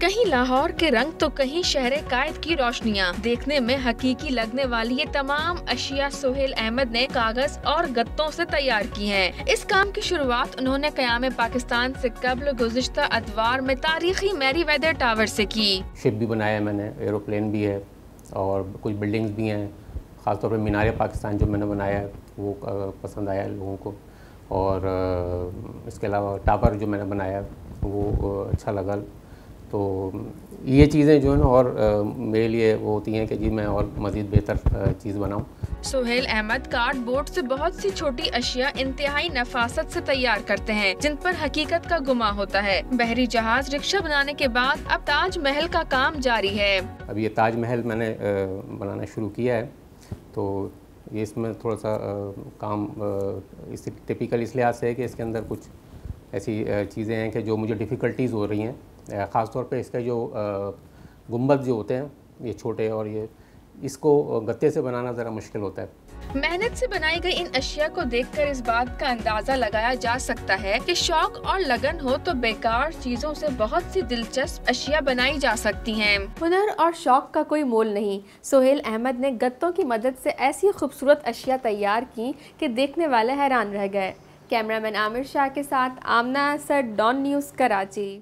कहीं लाहौर के रंग तो कहीं शहर कायद की रोशनियाँ। देखने में हकीकी लगने वाली ये तमाम अशिया सोहेल अहमद ने कागज और गत्तों से तैयार की हैं। इस काम की शुरुआत उन्होंने क़याम पाकिस्तान से कबल गुज़िश्ता अदवार में तारीखी मैरीवेदर टावर से की। शिप भी बनाया है मैंने, एरोप्लेन भी है और कुछ बिल्डिंग्स भी हैं। ख़ासतौर पर मीनार पाकिस्तान जो मैंने बनाया है वो पसंद आया लोगों को, और इसके अलावा टावर जो मैंने बनाया वो अच्छा लगा। तो ये चीज़ें जो है ना और मेरे लिए वो होती हैं कि जी मैं और मज़ीद बेहतर चीज़ बनाऊं। सोहेल अहमद कार्डबोर्ड से बहुत सी छोटी अशिया इंतहाई नफासत से तैयार करते हैं, जिन पर हकीकत का गुमा होता है। बहरी जहाज रिक्शा बनाने के बाद अब ताज महल का काम जारी है। अब ये ताज महल मैंने बनाना शुरू किया है, तो ये इसमें थोड़ा सा काम इस टिपिकल इस लिहाज से है कि इसके अंदर कुछ ऐसी चीज़ें हैं कि जो मुझे डिफ़िकल्टीज़ हो रही हैं। ख़ास तौर पे इसके जो गुंबद जो होते हैं ये छोटे, और ये इसको गत्ते से बनाना ज़रा मुश्किल होता है। मेहनत से बनाई गई इन अशिया को देखकर इस बात का अंदाजा लगाया जा सकता है कि शौक और लगन हो तो बेकार चीजों से बहुत सी दिलचस्प अशिया बनाई जा सकती हैं। हुनर और शौक का कोई मोल नहीं। सोहेल अहमद ने गत्तों की मदद से ऐसी खूबसूरत अशिया तैयार की कि देखने वाले हैरान रह गए। कैमरामैन आमिर शाह के साथ आमना असद, डॉन न्यूज़, कराची।